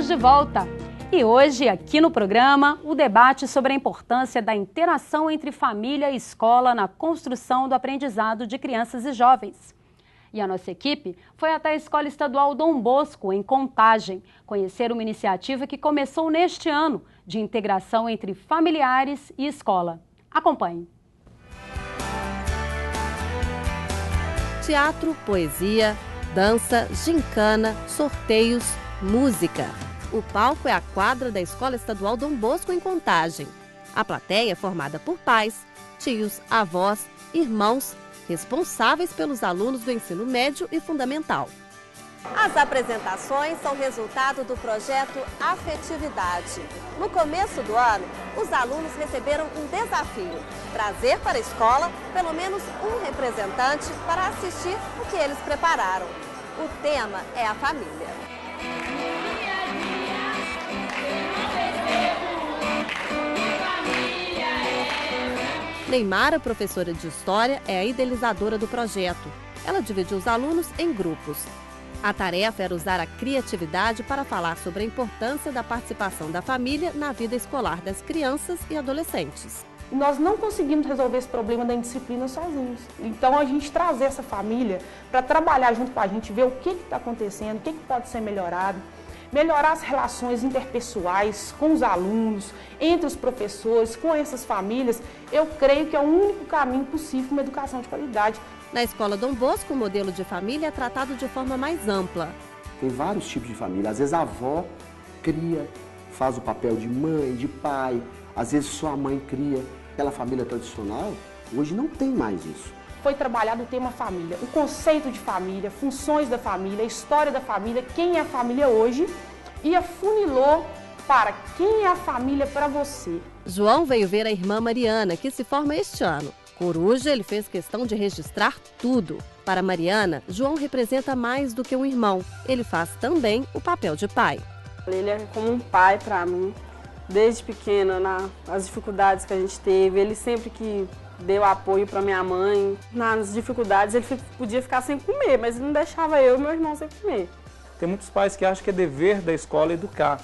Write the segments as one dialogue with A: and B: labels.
A: Estamos de volta e hoje, aqui no programa, o debate sobre a importância da interação entre família e escola na construção do aprendizado de crianças e jovens. E a nossa equipe foi até a Escola Estadual Dom Bosco, em Contagem, conhecer uma iniciativa que começou neste ano de integração entre familiares e escola. Acompanhe.
B: Teatro, poesia, dança, gincana, sorteios, música. O palco é a quadra da Escola Estadual Dom Bosco, em Contagem. A plateia é formada por pais, tios, avós, irmãos, responsáveis pelos alunos do ensino médio e fundamental. As apresentações são resultado do projeto Afetividade. No começo do ano, os alunos receberam um desafio: trazer para a escola pelo menos um representante para assistir o que eles prepararam. O tema é a família. Neymara, professora de História, é a idealizadora do projeto. Ela dividiu os alunos em grupos. A tarefa era usar a criatividade para falar sobre a importância da participação da família na vida escolar das crianças e adolescentes.
C: Nós não conseguimos resolver esse problema da indisciplina sozinhos. Então, a gente trazer essa família para trabalhar junto com a gente, ver o que está acontecendo, o que pode ser melhorado, melhorar as relações interpessoais com os alunos, entre os professores, com essas famílias, eu creio que é o único caminho possível para uma educação de qualidade.
B: Na Escola Dom Bosco, o modelo de família é tratado de forma mais ampla.
D: Tem vários tipos de família. Às vezes a avó cria, faz o papel de mãe, de pai. Às vezes só a mãe cria. Aquela família tradicional, hoje não tem mais isso.
C: Foi trabalhado o tema família, o conceito de família, funções da família, a história da família, quem é a família hoje, e afunilou para quem é a família para você.
B: João veio ver a irmã Mariana, que se forma este ano. Coruja, ele fez questão de registrar tudo. Para Mariana, João representa mais do que um irmão. Ele faz também o papel de pai.
E: Ele é como um pai para mim. Desde pequena, nas dificuldades que a gente teve, ele sempre que deu apoio para minha mãe. Nas dificuldades ele podia ficar sem comer, mas ele não deixava eu e meu irmão sem comer.
F: Tem muitos pais que acham que é dever da escola educar.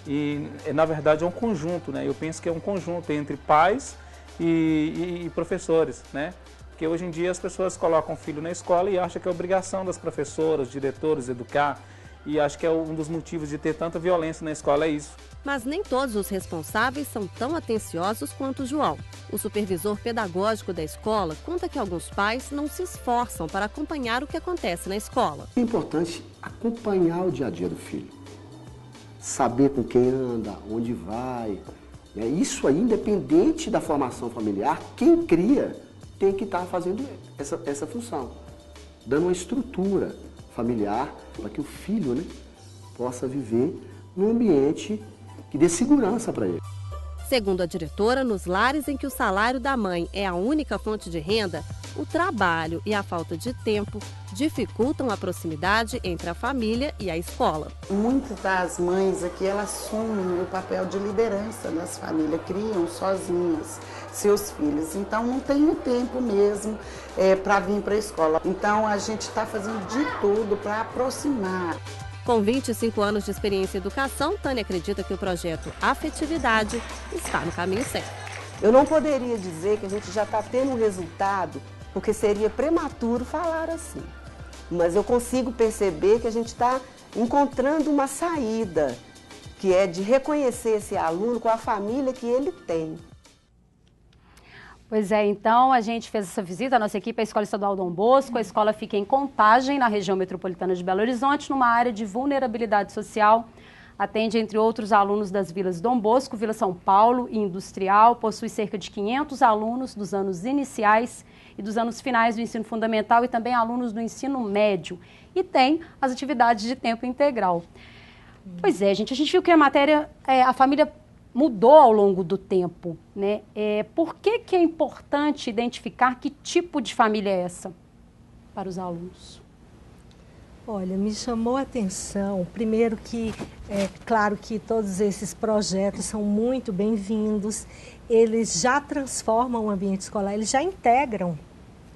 F: E, na verdade, é um conjunto, né? Eu penso que é um conjunto entre pais e professores, né? Porque hoje em dia as pessoas colocam o filho na escola e acham que é obrigação das professoras, diretores, educar. E acho que é um dos motivos de ter tanta violência na escola, é isso.
B: Mas nem todos os responsáveis são tão atenciosos quanto o João. O supervisor pedagógico da escola conta que alguns pais não se esforçam para acompanhar o que acontece na escola.
D: É importante acompanhar o dia a dia do filho. Saber com quem anda, onde vai. Né? Isso aí, independente da formação familiar, quem cria tem que estar fazendo essa função. Dando uma estrutura familiar para que o filho, né, possa viver num ambiente que dê segurança para ele.
B: Segundo a diretora, nos lares em que o salário da mãe é a única fonte de renda, o trabalho e a falta de tempo dificultam a proximidade entre a família e a escola.
G: Muitas das mães aqui, elas assumem o papel de liderança das famílias, criam sozinhas seus filhos. Então, não tem o tempo mesmo para vir para a escola. Então, a gente está fazendo de tudo para aproximar.
B: Com 25 anos de experiência em educação, Tânia acredita que o projeto Afetividade está no caminho certo.
H: Eu não poderia dizer que a gente já está tendo um resultado, porque seria prematuro falar assim. Mas eu consigo perceber que a gente está encontrando uma saída, que é de reconhecer esse aluno com a família que ele tem.
A: Pois é, então a gente fez essa visita, a nossa equipe é a Escola Estadual Dom Bosco. A escola fica em Contagem, na região metropolitana de Belo Horizonte, numa área de vulnerabilidade social. Atende, entre outros, alunos das vilas Dom Bosco, Vila São Paulo e Industrial. Possui cerca de 500 alunos dos anos iniciais e dos anos finais do ensino fundamental e também alunos do ensino médio. E tem as atividades de tempo integral. Pois é, gente, a gente viu que a matéria, a família mudou ao longo do tempo, né? Por que é importante identificar que tipo de família é essa para os alunos?
I: Olha, me chamou a atenção, primeiro que é claro que todos esses projetos são muito bem-vindos, eles já transformam o ambiente escolar, eles já integram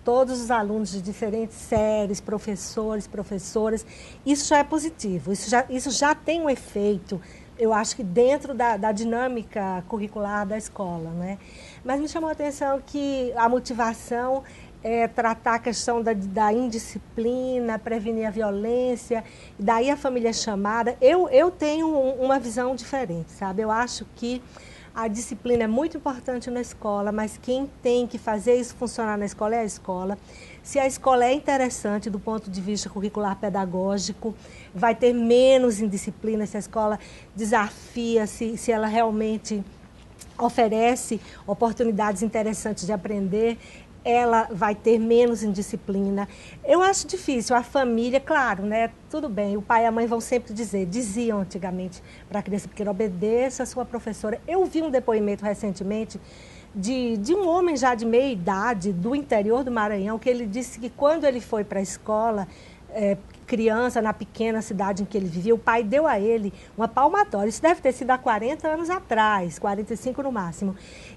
I: todos os alunos de diferentes séries, professores, professoras. Isso já é positivo, isso já tem um efeito, eu acho que dentro da dinâmica curricular da escola, né? Mas me chamou a atenção que a motivação é tratar a questão da indisciplina, prevenir a violência, e daí a família é chamada. Eu tenho uma visão diferente, sabe? Eu acho que a disciplina é muito importante na escola, mas quem tem que fazer isso funcionar na escola é a escola. Se a escola é interessante do ponto de vista curricular pedagógico, vai ter menos indisciplina se a escola desafia, se ela realmente oferece oportunidades interessantes de aprender, ela vai ter menos indisciplina. Eu acho difícil, a família, claro, né? Tudo bem, o pai e a mãe vão sempre diziam antigamente para a criança pequena, obedeça a sua professora. Eu vi um depoimento recentemente de um homem já de meia idade, do interior do Maranhão, que ele disse que quando ele foi para a escola, criança, na pequena cidade em que ele vivia, o pai deu a ele uma palmatória. Isso deve ter sido há 40 anos atrás, 45 no máximo.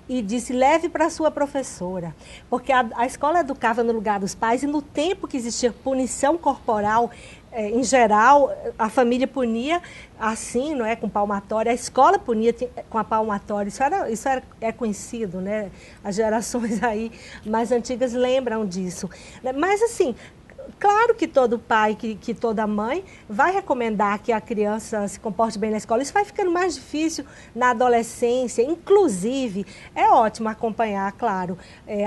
I: E disse, leve para a sua professora. Porque a escola educava no lugar dos pais e no tempo que existia punição corporal, em geral, a família punia assim, não é, com palmatória. A escola punia com a palmatória. Isso é conhecido, né? As gerações aí mais antigas lembram disso. Mas, assim, claro que todo pai, que toda mãe vai recomendar que a criança se comporte bem na escola. Isso vai ficando mais difícil na adolescência. Inclusive, é ótimo acompanhar, claro,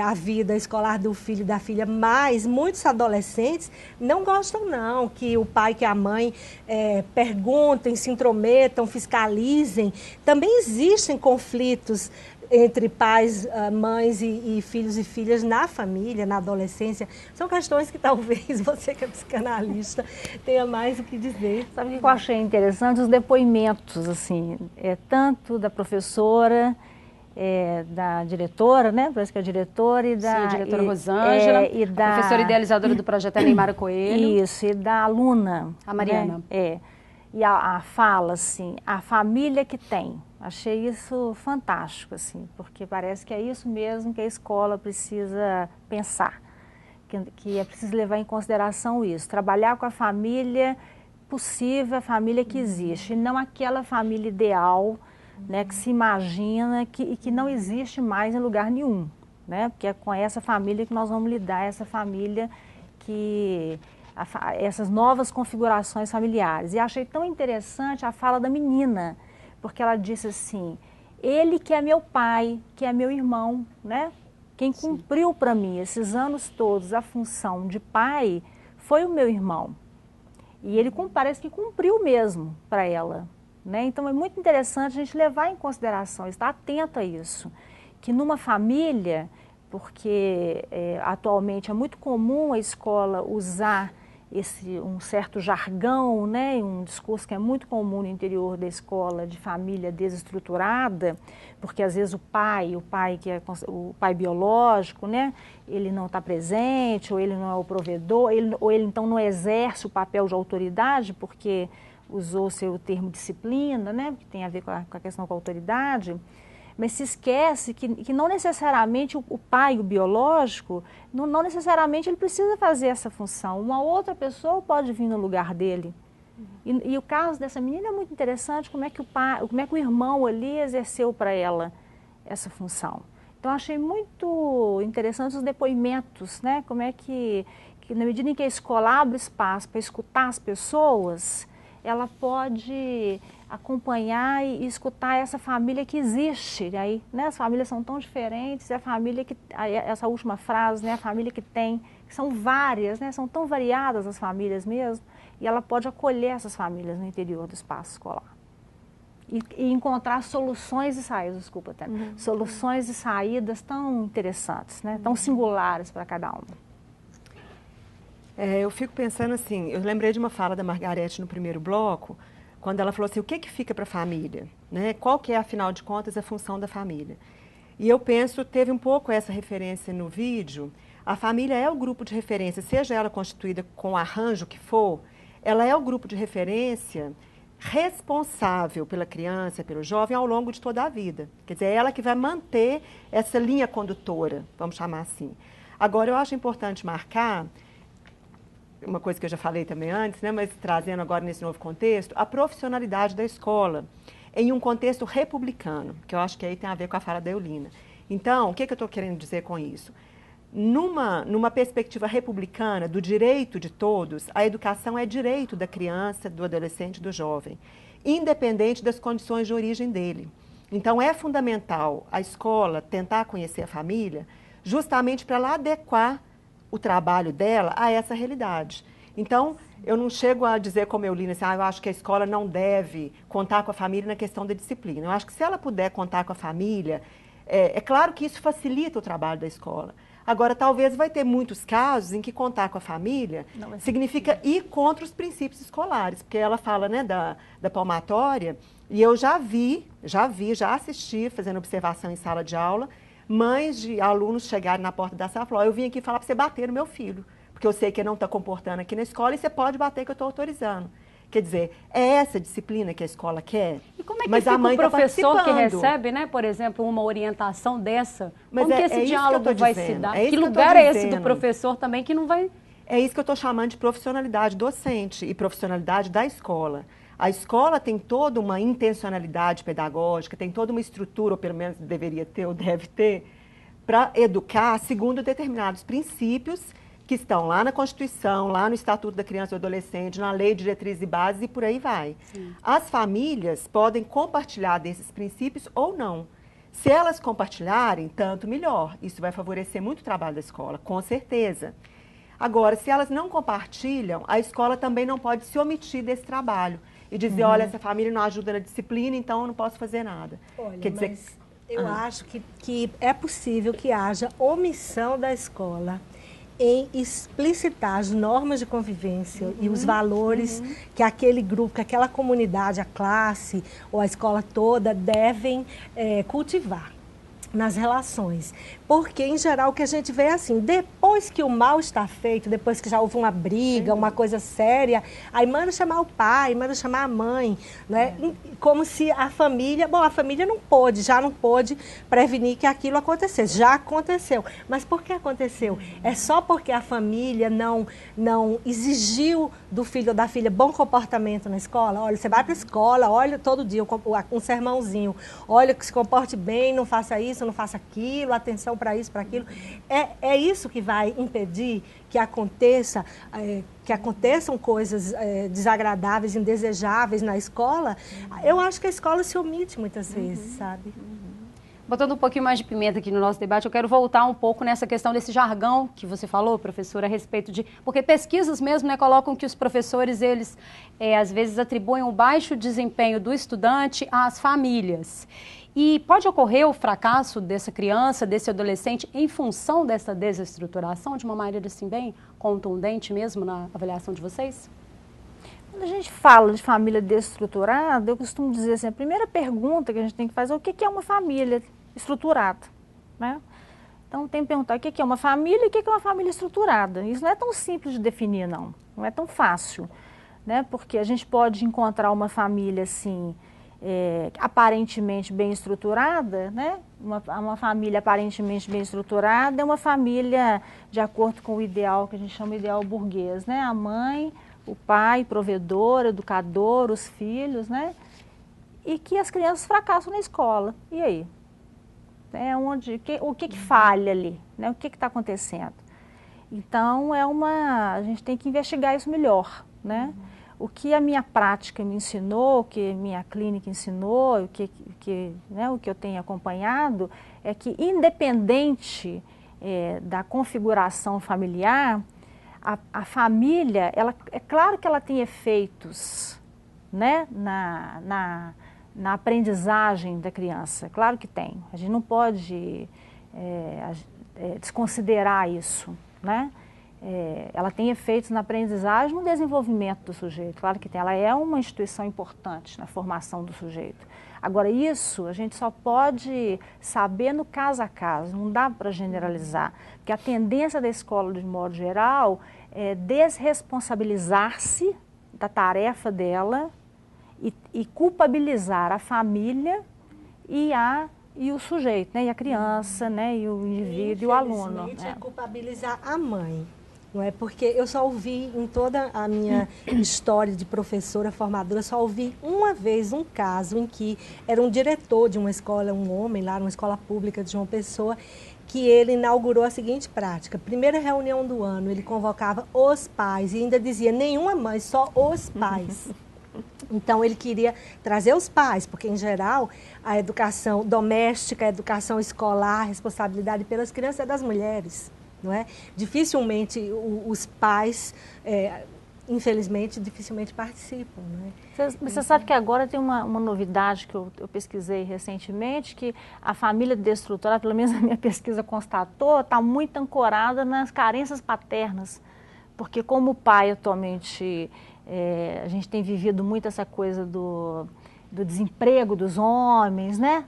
I: a vida escolar do filho e da filha, mas muitos adolescentes não gostam não que o pai, que a mãe perguntem, se intrometam, fiscalizem. Também existem conflitos entre pais, mães e filhos e filhas na família, na adolescência. São questões que talvez você, que é psicanalista, tenha mais o que dizer.
J: Sabe o que eu achei interessante? Os depoimentos, assim, tanto da professora, da diretora, né? Parece que é a diretora e da...
A: Sim, a diretora Rosângela,
J: e da
A: a professora idealizadora do projeto Neymar Coelho.
J: Isso, e da aluna.
A: A Mariana.
J: Né? E a fala, assim, a família que tem. Achei isso fantástico, assim, porque parece que é isso mesmo que a escola precisa pensar, que é preciso levar em consideração isso, trabalhar com a família possível, a família que existe, e não aquela família ideal, né, que se imagina e que não existe mais em lugar nenhum, né, porque é com essa família que nós vamos lidar, essa família essas novas configurações familiares. E achei tão interessante a fala da menina, porque ela disse assim, ele que é meu pai, que é meu irmão, né? Quem cumpriu para mim esses anos todos a função de pai foi o meu irmão. E ele parece que cumpriu mesmo para ela, né? Então é muito interessante a gente levar em consideração, estar atento a isso, que numa família, porque atualmente é muito comum a escola usar um certo jargão, né, um discurso que é muito comum no interior da escola, de família desestruturada, porque às vezes o pai que é o pai biológico, né, ele não está presente, ou ele não é o provedor, ou ele então não exerce o papel de autoridade, porque usou-se o termo disciplina, né, que tem a ver com a questão com a autoridade. Mas se esquece que não necessariamente o pai, o biológico, não necessariamente ele precisa fazer essa função. Uma outra pessoa pode vir no lugar dele. E o caso dessa menina é muito interessante, como é que o irmão ali exerceu para ela essa função. Então, achei muito interessante os depoimentos, né? Como é que na medida em que a escola abre espaço para escutar as pessoas, ela pode acompanhar e escutar essa família que existe. Aí, né, as famílias são tão diferentes, a família que, essa última frase, né, a família que tem, que são várias, né, são tão variadas as famílias mesmo, e ela pode acolher essas famílias no interior do espaço escolar. E encontrar soluções e saídas, desculpa, Tânia, soluções e saídas tão interessantes, né, tão singulares para cada uma.
K: Eu fico pensando assim, eu lembrei de uma fala da Margarete no primeiro bloco, quando ela falou assim, o que fica para a família? Né? Qual que é, afinal de contas, a função da família? E eu penso, teve um pouco essa referência no vídeo, a família é o grupo de referência, seja ela constituída com o arranjo que for, ela é o grupo de referência responsável pela criança, pelo jovem, ao longo de toda a vida. Quer dizer, é ela que vai manter essa linha condutora, vamos chamar assim. Agora, eu acho importante marcar, uma coisa que eu já falei também antes, né, mas trazendo agora nesse novo contexto, a profissionalidade da escola em um contexto republicano, que eu acho que aí tem a ver com a fala da Eulina. Então, o que eu estou querendo dizer com isso? Numa perspectiva republicana do direito de todos, a educação é direito da criança, do adolescente, do jovem, independente das condições de origem dele. Então, é fundamental a escola tentar conhecer a família justamente para ela adequar o trabalho dela a essa realidade. Então, eu não chego a dizer como Eulina, assim, eu acho que a escola não deve contar com a família na questão da disciplina. Eu acho que se ela puder contar com a família, é claro que isso facilita o trabalho da escola. Agora, talvez vai ter muitos casos em que contar com a família significa ir contra os princípios escolares, porque ela fala, né, da palmatória, e eu já assisti, fazendo observação em sala de aula, mães de alunos chegarem na porta da sala e falaram, eu vim aqui falar para você bater no meu filho, porque eu sei que ele não está comportando aqui na escola e você pode bater que eu estou autorizando. Quer dizer, é essa disciplina que a escola quer?
A: E como é que fica o professor que recebe, né, por exemplo, uma orientação dessa? Como que esse diálogo vai se dar? Que lugar é esse do professor também que não vai...
K: É isso que eu estou chamando de profissionalidade docente e profissionalidade da escola. A escola tem toda uma intencionalidade pedagógica, tem toda uma estrutura, ou pelo menos deveria ter ou deve ter, para educar segundo determinados princípios que estão lá na Constituição, lá no Estatuto da Criança e do Adolescente, na Lei de Diretrizes e Bases e por aí vai. Sim. As famílias podem compartilhar desses princípios ou não. Se elas compartilharem, tanto melhor. Isso vai favorecer muito o trabalho da escola, com certeza. Agora, se elas não compartilham, a escola também não pode se omitir desse trabalho e dizer, olha, essa família não ajuda na disciplina, então eu não posso fazer nada.
I: Olha, quer dizer, eu acho que é possível que haja omissão da escola em explicitar as normas de convivência e os valores que aquele grupo, que aquela comunidade, a classe ou a escola toda devem cultivar nas relações. Porque, em geral, o que a gente vê é assim, depois que o mal está feito, depois que já houve uma briga, uma coisa séria, aí manda chamar o pai, manda chamar a mãe, né? Como se a família já não pôde prevenir que aquilo acontecesse. Já aconteceu. Mas por que aconteceu? É só porque a família não exigiu do filho ou da filha bom comportamento na escola? Olha, você vai para a escola, olha todo dia um sermãozinho, olha que se comporte bem, não faça isso, não faça aquilo, atenção para isso, para aquilo. É isso que vai impedir que aconteçam coisas desagradáveis, indesejáveis na escola. Eu acho que a escola se omite muitas vezes, sabe?
A: Botando um pouquinho mais de pimenta aqui no nosso debate, eu quero voltar um pouco nessa questão desse jargão que você falou, professora, a respeito de... Porque pesquisas mesmo, né, colocam que os professores, eles, às vezes, atribuem o baixo desempenho do estudante às famílias. E pode ocorrer o fracasso dessa criança, desse adolescente, em função dessa desestruturação, de uma maneira assim bem contundente mesmo na avaliação de vocês?
J: Quando a gente fala de família desestruturada, eu costumo dizer assim, a primeira pergunta que a gente tem que fazer é o que é uma família estruturada, né? Então tem que perguntar o que é uma família e o que é uma família estruturada. Isso não é tão simples de definir, não é tão fácil, né? Porque a gente pode encontrar uma família assim, aparentemente bem estruturada, né? Uma família aparentemente bem estruturada é uma família de acordo com o ideal que a gente chama de ideal burguês, né? A mãe, o pai, provedor, educador, os filhos, né? E que as crianças fracassam na escola. E aí? O que falha ali? Né? O que está acontecendo? Então, a gente tem que investigar isso melhor, né? O que a minha prática me ensinou, o que a minha clínica ensinou, o que eu tenho acompanhado, é que independente da configuração familiar, a família, é claro que ela tem efeitos, né, na aprendizagem da criança, claro que tem. A gente não pode desconsiderar isso, né? Ela tem efeitos na aprendizagem, no desenvolvimento do sujeito, claro que tem. Ela é uma instituição importante na formação do sujeito. Agora, isso a gente só pode saber no caso a caso, não dá para generalizar. Porque a tendência da escola, de modo geral, é desresponsabilizar-se da tarefa dela e culpabilizar a família e a e o sujeito, né? E a criança, né? E o indivíduo e o aluno.
I: Infelizmente, é culpabilizar a mãe. Não é? Porque eu só ouvi em toda a minha história de professora, formadora, só ouvi uma vez um caso em que era um diretor de uma escola, um homem lá numa escola pública de João Pessoa, que ele inaugurou a seguinte prática. Primeira reunião do ano, ele convocava os pais e ainda dizia nenhuma mãe, só os pais. Então, ele queria trazer os pais, porque, em geral, a educação doméstica, a educação escolar, a responsabilidade pelas crianças é das mulheres. Não é? Dificilmente os pais, infelizmente, dificilmente participam. Não é?
J: Você sabe que agora tem uma novidade que eu pesquisei recentemente, que a família destrutora, pelo menos a minha pesquisa constatou, está muito ancorada nas carências paternas. Porque como o pai atualmente, a gente tem vivido muito essa coisa do desemprego dos homens, né?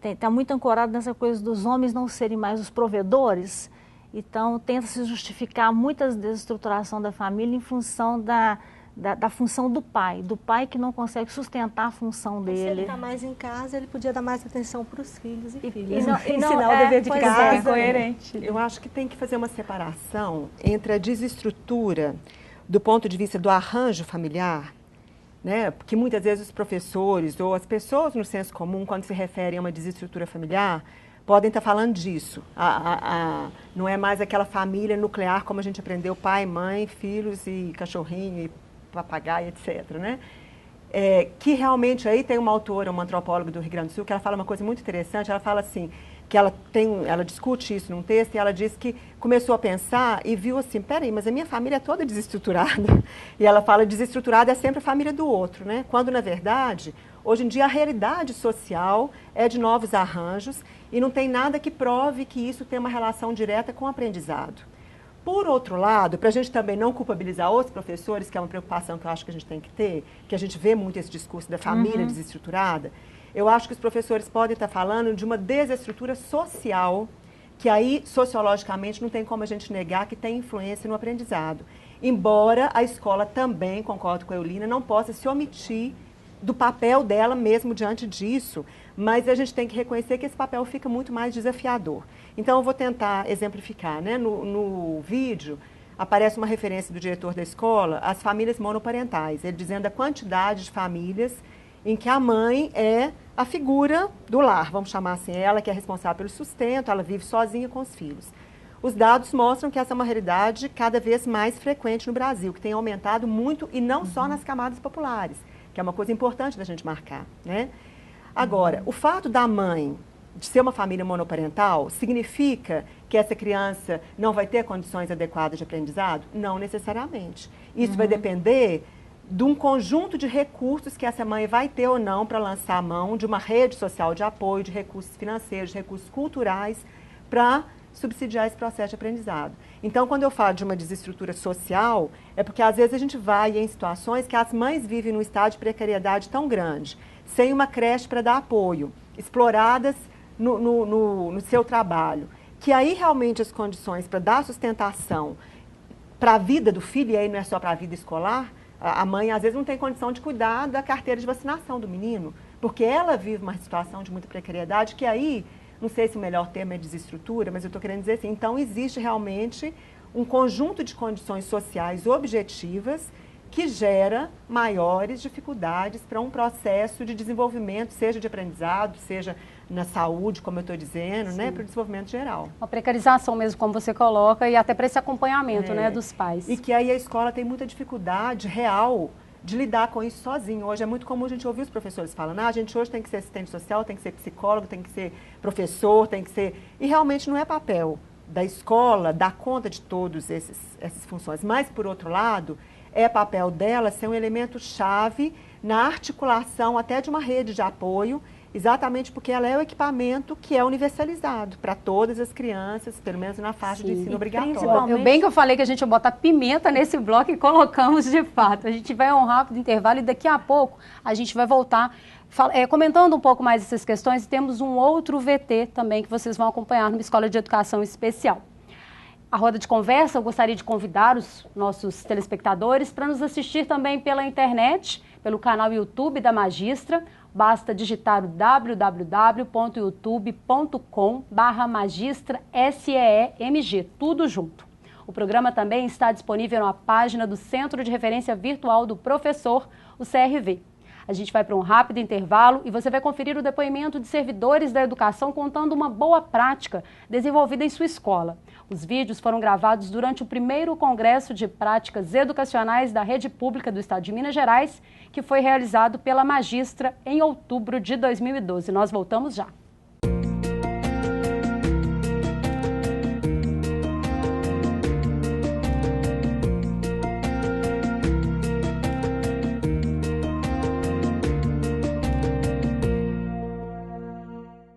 J: Está muito ancorado nessa coisa dos homens não serem mais os provedores. Então, tenta-se justificar muita desestruturação da família em função da função do pai que não consegue sustentar a função dele.
I: Se ele está mais em casa, ele podia dar mais atenção para os filhos e filhas.
J: Ensinar o dever de casa.
K: É coerente. Eu acho que tem que fazer uma separação entre a desestrutura do ponto de vista do arranjo familiar, né? Porque muitas vezes os professores ou as pessoas no senso comum, quando se referem a uma desestrutura familiar, podem estar falando disso. Não é mais aquela família nuclear como a gente aprendeu, pai, mãe, filhos e cachorrinho e papagaio, etc. Né? Que realmente aí tem uma autora, uma antropóloga do Rio Grande do Sul, que ela fala uma coisa muito interessante, ela fala assim, que ela discute isso num texto e ela diz que começou a pensar e viu assim, peraí, mas a minha família é toda desestruturada. E ela fala, desestruturada é sempre a família do outro, né? Quando, na verdade, hoje em dia a realidade social é de novos arranjos e não tem nada que prove que isso tem uma relação direta com o aprendizado. Por outro lado, para a gente também não culpabilizar os professores, que é uma preocupação que eu acho que a gente tem que ter, que a gente vê muito esse discurso da família desestruturada, eu acho que os professores podem estar falando de uma desestrutura social, que aí, sociologicamente, não tem como a gente negar que tem influência no aprendizado. Embora a escola também, concordo com a Eulina, não possa se omitir do papel dela mesmo diante disso, mas a gente tem que reconhecer que esse papel fica muito mais desafiador. Então, eu vou tentar exemplificar. Né? No vídeo, aparece uma referência do diretor da escola às famílias monoparentais, ele dizendo a quantidade de famílias em que a mãe é a figura do lar, vamos chamar assim, ela que é responsável pelo sustento, ela vive sozinha com os filhos. Os dados mostram que essa é uma realidade cada vez mais frequente no Brasil, que tem aumentado muito e não só nas camadas populares, que é uma coisa importante da gente marcar. Né? Agora, o fato da mãe de ser uma família monoparental significa que essa criança não vai ter condições adequadas de aprendizado? Não necessariamente. Isso vai depender de um conjunto de recursos que essa mãe vai ter ou não para lançar a mão de uma rede social de apoio, de recursos financeiros, de recursos culturais, para subsidiar esse processo de aprendizado. Então, quando eu falo de uma desestrutura social, é porque às vezes a gente vai em situações que as mães vivem num estado de precariedade tão grande, sem uma creche para dar apoio, exploradas no seu trabalho, que aí realmente as condições para dar sustentação para a vida do filho, e aí não é só para a vida escolar, a mãe, às vezes, não tem condição de cuidar da carteira de vacinação do menino, porque ela vive uma situação de muita precariedade, que aí, não sei se o melhor termo é desestrutura, mas eu estou querendo dizer assim, então existe realmente um conjunto de condições sociais objetivas que gera maiores dificuldades para um processo de desenvolvimento, seja de aprendizado, seja na saúde, como eu estou dizendo, né, para o desenvolvimento geral.
A: Uma precarização mesmo, como você coloca, e até para esse acompanhamento né, dos pais.
K: E que aí a escola tem muita dificuldade real de lidar com isso sozinho. Hoje é muito comum a gente ouvir os professores falando, a gente hoje tem que ser assistente social, tem que ser psicólogo, tem que ser professor, tem que ser... E realmente não é papel da escola dar conta de todas essas funções. Mas, por outro lado, é papel dela ser um elemento chave na articulação até de uma rede de apoio, exatamente porque ela é o equipamento que é universalizado para todas as crianças, pelo menos na faixa de ensino obrigatório.
A: Bem que eu falei que a gente ia botar pimenta nesse bloco e colocamos de fato. A gente vai a um rápido intervalo e daqui a pouco a gente vai voltar comentando um pouco mais essas questões. E temos um outro VT também que vocês vão acompanhar numa escola de educação especial. A roda de conversa, eu gostaria de convidar os nossos telespectadores para nos assistir também pela internet, pelo canal YouTube da Magistra, Basta digitar o www.youtube.com/magistraSEEMG, tudo junto. O programa também está disponível na página do Centro de Referência Virtual do Professor, o CRV. A gente vai para um rápido intervalo e você vai conferir o depoimento de servidores da educação contando uma boa prática desenvolvida em sua escola. Os vídeos foram gravados durante o primeiro Congresso de Práticas Educacionais da Rede Pública do Estado de Minas Gerais, que foi realizado pela Magistra em outubro de 2012. Nós voltamos já.